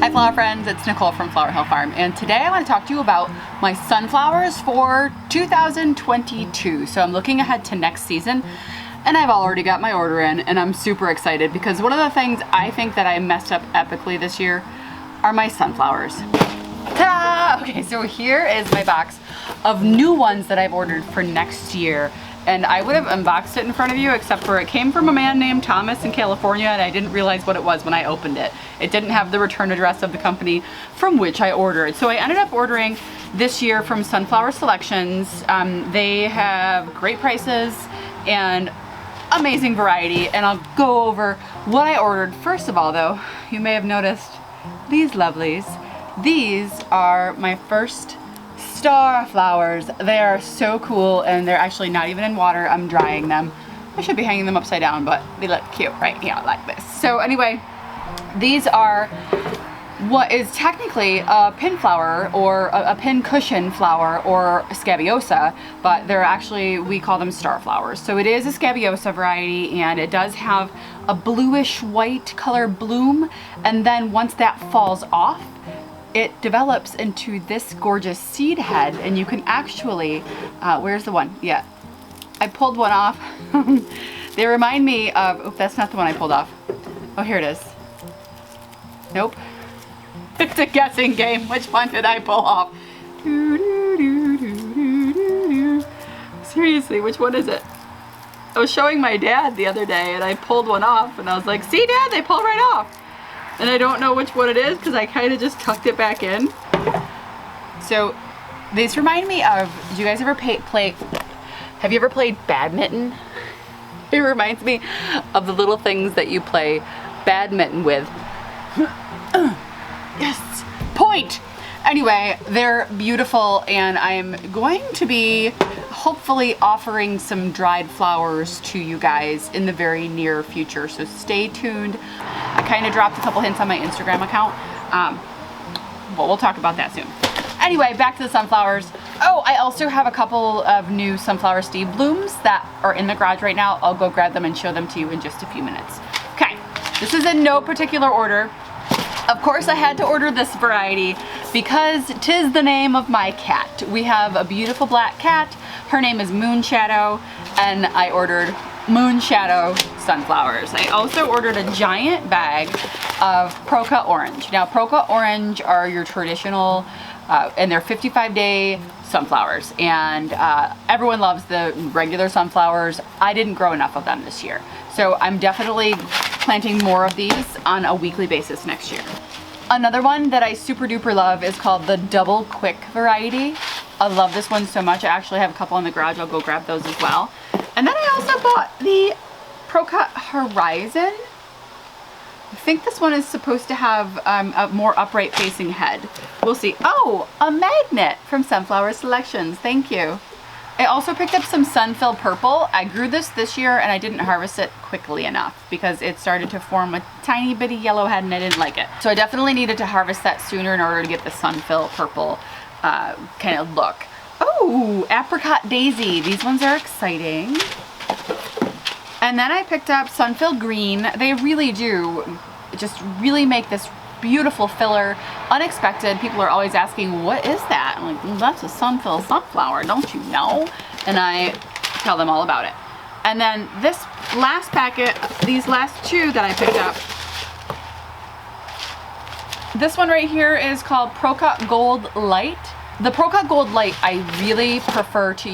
Hi flower friends, it's Nicole from Flower Hill Farm, and today I want to talk to you about my sunflowers for 2022. So I'm looking ahead to next season and I've already got my order in and I'm super excited because one of the things I think that I messed up epically this year are my sunflowers. Ta-da! Okay, so here is my box of new ones that I've ordered for next year. And I would have unboxed it in front of you, except for it came from a man named Thomas in California, and I didn't realize what it was when I opened it. It didn't have the return address of the company from which I ordered. So I ended up ordering this year from Sunflower Selections. They have great prices and amazing variety, and I'll go over what I ordered. First of all though, you may have noticed these lovelies. These are my first star flowers. They are so cool, and they're actually not even in water. I'm drying them. I should be hanging them upside down, but they look cute right here like this. So anyway, these are what is technically a pin flower or a pin cushion flower or scabiosa, but they're actually, we call them star flowers. So it is a scabiosa variety, and it does have a bluish white color bloom, and then once that falls off, it develops into this gorgeous seed head, and you can actually, where's the one? Yeah, I pulled one off. They remind me of, oh, that's not the one I pulled off. Oh, here it is. Nope. It's a guessing game. Which one did I pull off? Seriously, which one is it? I was showing my dad the other day and I pulled one off and I was like, see Dad, they pull right off. And I don't know which one it is because I kind of just tucked it back in. So these remind me of, do you guys ever have you ever played badminton? It reminds me of the little things that you play badminton with. Yes, point. Anyway, they're beautiful, and I'm going to be hopefully offering some dried flowers to you guys in the very near future, so stay tuned. I kind of dropped a couple hints on my Instagram account, but we'll talk about that soon. Anyway, back to the sunflowers. Oh, I also have a couple of new sunflower seed blooms that are in the garage right now. I'll go grab them and show them to you in just a few minutes. Okay, this is in no particular order. Of course I had to order this variety because 'tis the name of my cat. We have a beautiful black cat. Her name is Moonshadow, and I ordered Moonshadow sunflowers. I also ordered a giant bag of Proca Orange. Now Proca Orange are your traditional, and they're 55-day sunflowers, and everyone loves the regular sunflowers. I didn't grow enough of them this year. So I'm definitely planting more of these on a weekly basis next year. Another one that I super duper love is called the Double Quick variety. I love this one so much. I actually have a couple in the garage. I'll go grab those as well. And then I also bought the Proca Horizon. I think this one is supposed to have a more upright facing head. We'll see. Oh, a magnet from Sunflower Selections. Thank you. I also picked up some Sunfill Purple. I grew this year and I didn't harvest it quickly enough because it started to form a tiny bitty yellow head and I didn't like it. So I definitely needed to harvest that sooner in order to get the Sunfill Purple kind of look. Oh, Apricot Daisy. These ones are exciting. And then I picked up Sunfill Green. They really do just really make this beautiful filler. Unexpected. People are always asking, what is that? I'm like, well, that's a Sunfill sunflower, don't you know? And I tell them all about it. And then this last packet, these last two that I picked up, this one right here is called Proca Gold Light. The Proca Gold Light, I really prefer to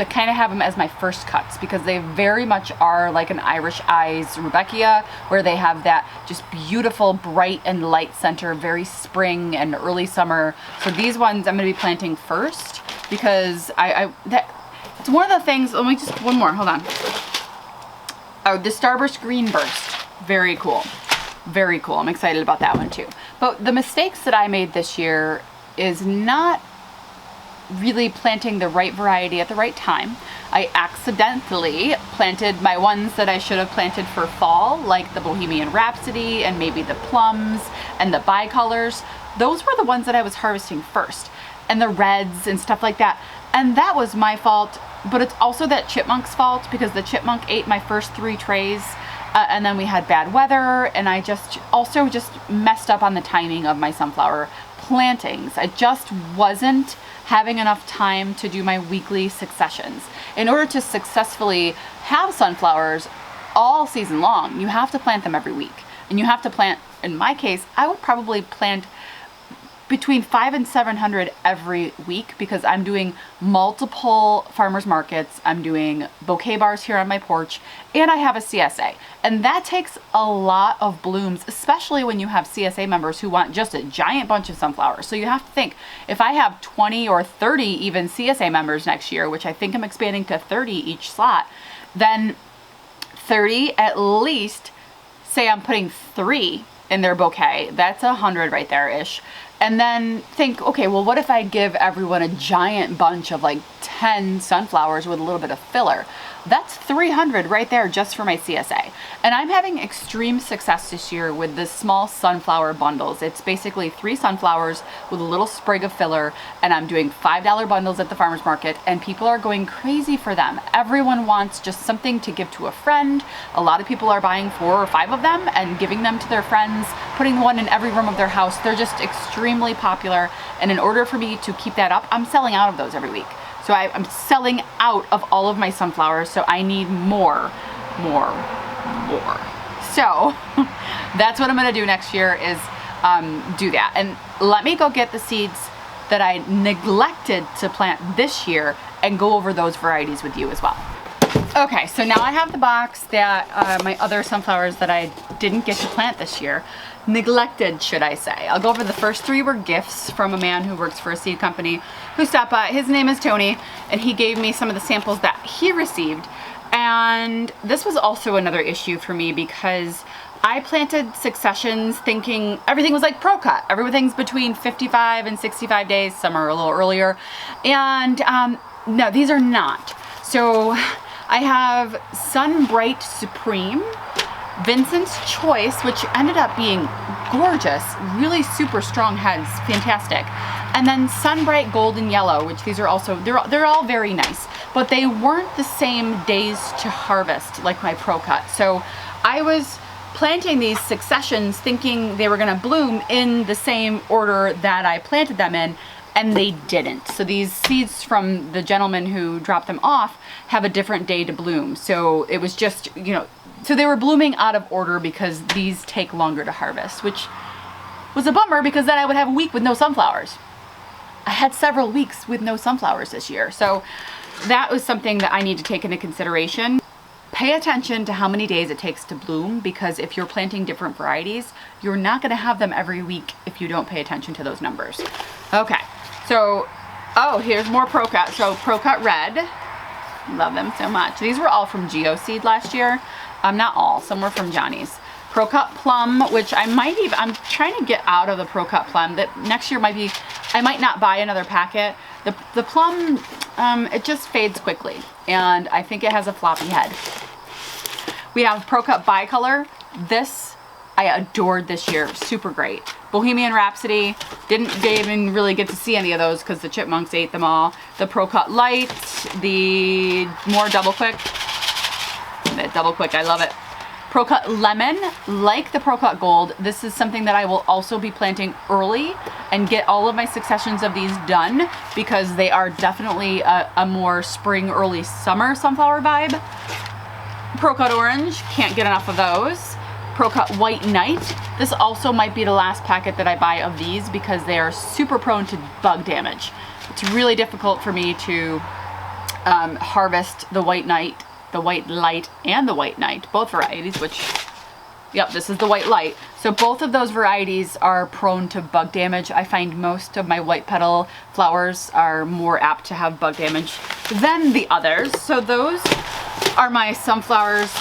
kind of have them as my first cuts because they very much are like an Irish Eyes Rudbeckia, where they have that just beautiful bright and light center, very spring and early summer. So these ones I'm going to be planting first because it's one of the things. Let me just, one more, hold on. Oh, the Starburst Green Burst. Very cool. Very cool. I'm excited about that one too. But the mistakes that I made this year is not really planting the right variety at the right time. I accidentally planted my ones that I should have planted for fall, like the Bohemian Rhapsody and maybe the plums and the bicolors. Those were the ones that I was harvesting first, and the reds and stuff like that. And that was my fault, but it's also that chipmunk's fault because the chipmunk ate my first 3 trays And then we had bad weather, and I just messed up on the timing of my sunflower plantings. I just wasn't having enough time to do my weekly successions. In order to successfully have sunflowers all season long, you have to plant them every week. And you have to plant, in my case, I would probably plant between 500 and 700 every week, because I'm doing multiple farmers markets, I'm doing bouquet bars here on my porch, and I have a CSA. And that takes a lot of blooms, especially when you have CSA members who want just a giant bunch of sunflowers. So you have to think, if I have 20 or 30 even CSA members next year, which I think I'm expanding to 30 each slot, then 30 at least, say I'm putting 3 in their bouquet, that's 100 right there-ish. And then think, okay, well, what if I give everyone a giant bunch of like 10 sunflowers with a little bit of filler? That's 300 right there just for my CSA. And I'm having extreme success this year with the small sunflower bundles. It's basically 3 sunflowers with a little sprig of filler, and I'm doing $5 bundles at the farmer's market, and people are going crazy for them. Everyone wants just something to give to a friend. A lot of people are buying 4 or 5 of them and giving them to their friends, putting one in every room of their house. They're just extremely popular, and in order for me to keep that up, I'm selling out of those every week. So I'm selling out of all of my sunflowers, so I need more. So that's what I'm gonna do next year, is do that. And let me go get the seeds that I neglected to plant this year and go over those varieties with you as well. Okay, so now I have the box that my other sunflowers that I didn't get to plant this year, neglected, should I say. I'll go over the first 3 were gifts from a man who works for a seed company who stopped by. His name is Tony, and he gave me some of the samples that he received. And this was also another issue for me, because I planted successions thinking everything was like pro cut. Everything's between 55 and 65 days. Some are a little earlier. And no, these are not. So I have Sun Bright Supreme, Vincent's Choice, which ended up being gorgeous, really super strong heads, fantastic. And then Sun Bright Golden Yellow, which these are also, they're all very nice, but they weren't the same days to harvest like my Pro Cut. So I was planting these successions thinking they were gonna bloom in the same order that I planted them in, and they didn't. So these seeds from the gentleman who dropped them off have a different day to bloom. So it was just, you know, so they were blooming out of order because these take longer to harvest, which was a bummer, because then I would have a week with no sunflowers. I had several weeks with no sunflowers this year. So that was something that I need to take into consideration. Pay attention to how many days it takes to bloom, because if you're planting different varieties, you're not gonna have them every week if you don't pay attention to those numbers. Okay, so, oh, here's more Pro Cut. So Pro Cut Red, love them so much. These were all from GeoSeed last year. Not all, some were from Johnny's. Pro Cut Plum, which I'm trying to get out of the Pro Cut Plum. That next year I might not buy another packet. The plum, it just fades quickly, and I think it has a floppy head. We have Pro Cut Bicolor. This, I adored this year, super great. Bohemian Rhapsody, didn't even really get to see any of those because the chipmunks ate them all. The Pro Cut Light, the more Double Quick, I love it. Pro Cut Lemon, like the Pro Cut Gold, this is something that I will also be planting early and get all of my successions of these done, because they are definitely a more spring, early summer sunflower vibe. Pro Cut Orange, can't get enough of those. Pro Cut White Knight, this also might be the last packet that I buy of these, because they are super prone to bug damage. It's really difficult for me to harvest the White Knight, the White Light, and the White Knight, both varieties, which, yep, this is the White Light. So both of those varieties are prone to bug damage. I find most of my white petal flowers are more apt to have bug damage than the others. So those are my sunflowers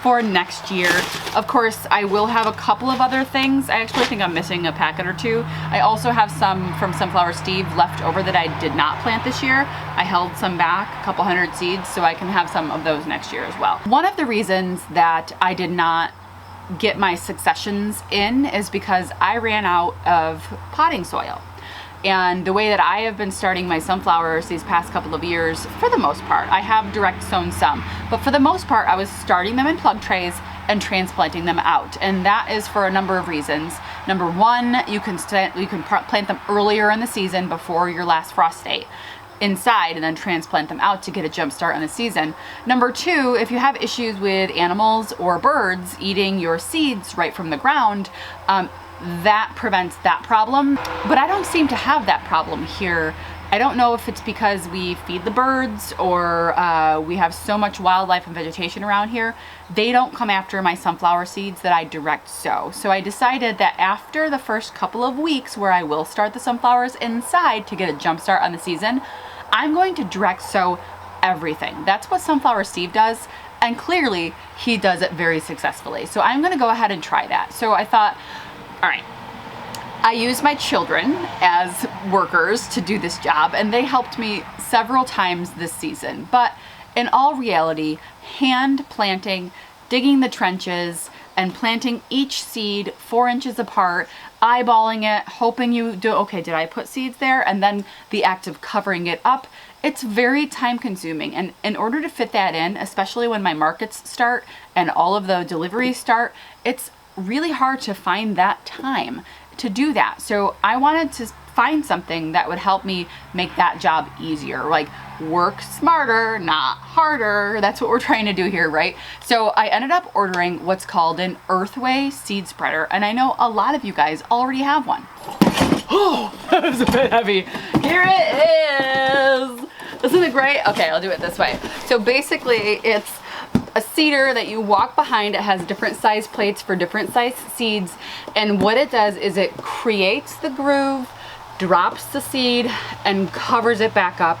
for next year. Of course, I will have a couple of other things. I actually think I'm missing a packet or 2. I also have some from Sunflower Steve left over that I did not plant this year. I held some back, a couple hundred seeds, so I can have some of those next year as well. One of the reasons that I did not get my successions in is because I ran out of potting soil. And the way that I have been starting my sunflowers these past couple of years, for the most part, I have direct sown some, but for the most part, I was starting them in plug trays and transplanting them out. And that is for a number of reasons. Number one, you can plant them earlier in the season before your last frost date inside and then transplant them out to get a jump start on the season. Number two, if you have issues with animals or birds eating your seeds right from the ground, that prevents that problem. But I don't seem to have that problem here. I don't know if it's because we feed the birds or we have so much wildlife and vegetation around here. They don't come after my sunflower seeds that I direct sow. So I decided that after the first couple of weeks where I will start the sunflowers inside to get a jump start on the season, I'm going to direct sow everything. That's what Sunflower Steve does. And clearly he does it very successfully. So I'm gonna go ahead and try that. So I thought, all right, I use my children as workers to do this job, and they helped me several times this season. But in all reality, hand planting, digging the trenches, and planting each seed 4 inches apart, eyeballing it, hoping you do, okay, did I put seeds there? And then the act of covering it up, it's very time consuming. And in order to fit that in, especially when my markets start and all of the deliveries start, it's really hard to find that time to do that. So I wanted to find something that would help me make that job easier, like work smarter, not harder. That's what we're trying to do here, right? So I ended up ordering what's called an Earthway seed spreader, and I know a lot of you guys already have one. Oh, that was a bit heavy. Here it is. Isn't it great? Okay, I'll do it this way. So basically it's a seeder that you walk behind. It has different size plates for different size seeds, and what it does is it creates the groove, drops the seed, and covers it back up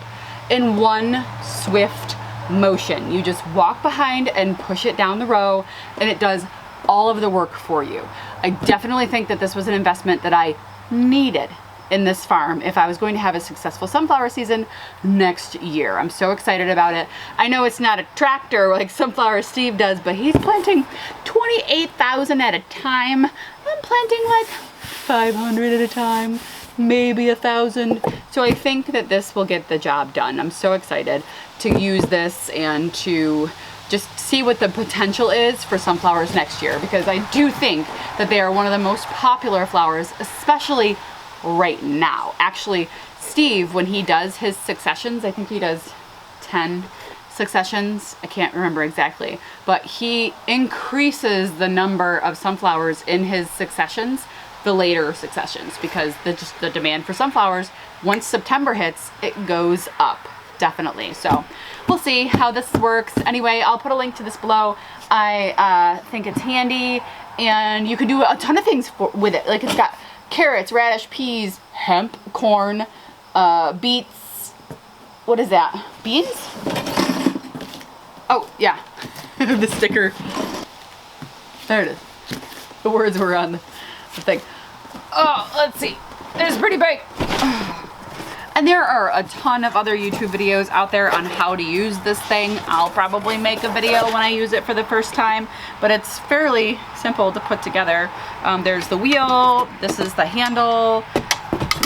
in one swift motion. You just walk behind and push it down the row, and it does all of the work for you. I definitely think that this was an investment that I needed in this farm if I was going to have a successful sunflower season next year. I'm so excited about it. I know it's not a tractor like Sunflower Steve does, but he's planting 28,000 at a time. I'm planting like 500 at a time, maybe 1,000. So I think that this will get the job done. I'm so excited to use this and to just see what the potential is for sunflowers next year, because I do think that they are one of the most popular flowers, especially right now. Actually, Steve, when he does his successions, I think he does 10 successions, I can't remember exactly, but he increases the number of sunflowers in his successions, the later successions, because the demand for sunflowers, once September hits, it goes up, definitely. So we'll see how this works. Anyway, I'll put a link to this below. I think it's handy, and you can do a ton of things with it. Like, it's got carrots, radish, peas, hemp, corn, beets. What is that? Beans? Oh, yeah. The sticker. There it is. The words were on the thing. Oh, let's see. It's pretty big. And there are a ton of other YouTube videos out there on how to use this thing. I'll probably make a video when I use it for the first time, but it's fairly simple to put together. There's the wheel, this is the handle,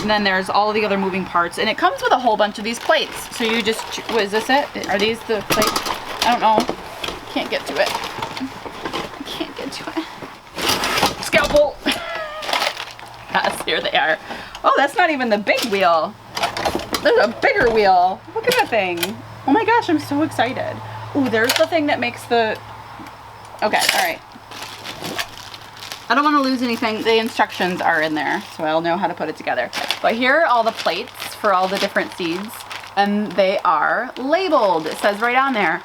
and then there's all of the other moving parts, and it comes with a whole bunch of these plates. So you just, what is this it? Are these the plates? I don't know. Can't get to it. I can't get to it. Scalpel. Yes, here they are. Oh, that's not even the big wheel. There's a bigger wheel. Look at that thing. Oh my gosh, I'm so excited. Ooh, there's the thing that makes the... Okay, all right. I don't want to lose anything. The instructions are in there, so I'll know how to put it together. But here are all the plates for all the different seeds, and they are labeled. It says right on there.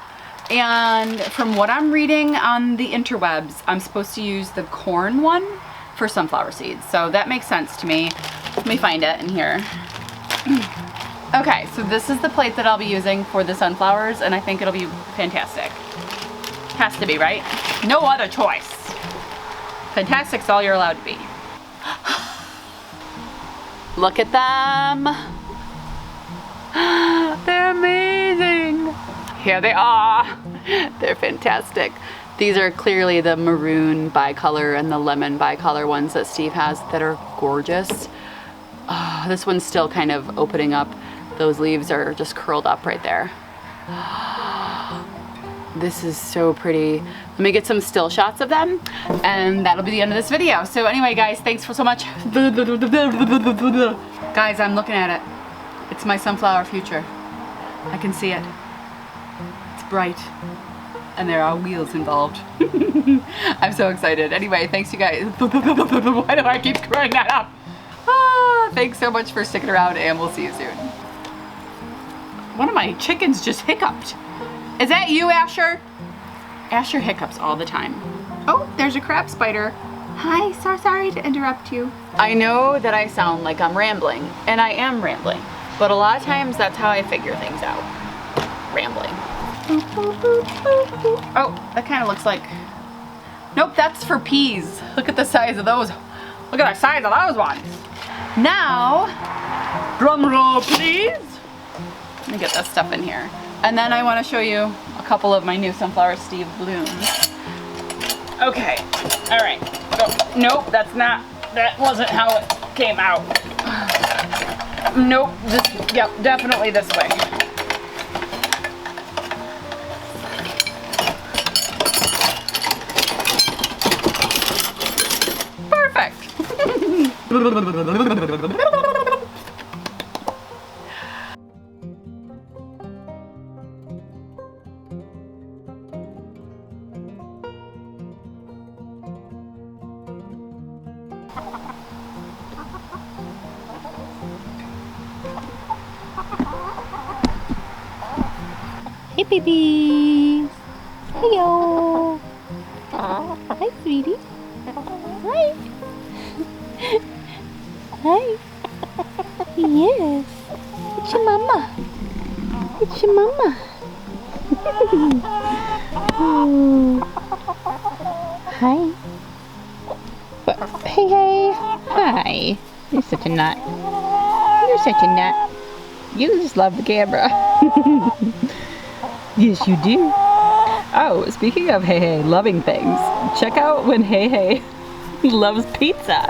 And from what I'm reading on the interwebs, I'm supposed to use the corn one for sunflower seeds. So that makes sense to me. Let me find it in here. Okay, so this is the plate that I'll be using for the sunflowers, and I think it'll be fantastic. Has to be, right? No other choice. Fantastic's all you're allowed to be. Look at them. They're amazing. Here they are. They're fantastic. These are clearly the maroon bicolor and the lemon bicolor ones that Steve has that are gorgeous. Oh, this one's still kind of opening up. Those leaves are just curled up right there. This is so pretty. Let me get some still shots of them, and that'll be the end of this video. So anyway, guys, thanks for so much. Guys, I'm looking at it. It's my sunflower future. I can see it. It's bright. And there are wheels involved. I'm so excited. Anyway, thanks you guys. Why do I keep screwing that up? Thanks so much for sticking around, and we'll see you soon. One of my chickens just hiccuped. Is that you, Asher? Asher hiccups all the time. Oh, there's a crab spider. Hi, so sorry to interrupt you. I know that I sound like I'm rambling, and I am rambling, but a lot of times that's how I figure things out. Rambling. Oh, that kind of looks like... Nope, that's for peas. Look at the size of those. Look at the size of those ones. Now, drum roll please. Let me get this stuff in here. And then I want to show you a couple of my new Sunflower Steve blooms. Okay, all right. Oh, nope, that's not, that wasn't how it came out. Nope, just, yep, definitely this way. Perfect. Hey, babies. Hello. Hi, sweetie. Hi. Hi. Yes. It's your mama. It's your mama. Oh. Hi. Hey, hey. Hi. You're such a nut. You're such a nut. You just love the camera. Yes, you do. Oh, speaking of Hey Hey loving things, check out when Hey Hey loves pizza.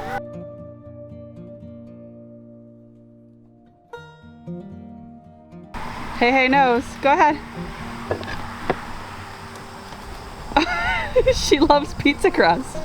Hey Hey knows. Go ahead. She loves pizza crust.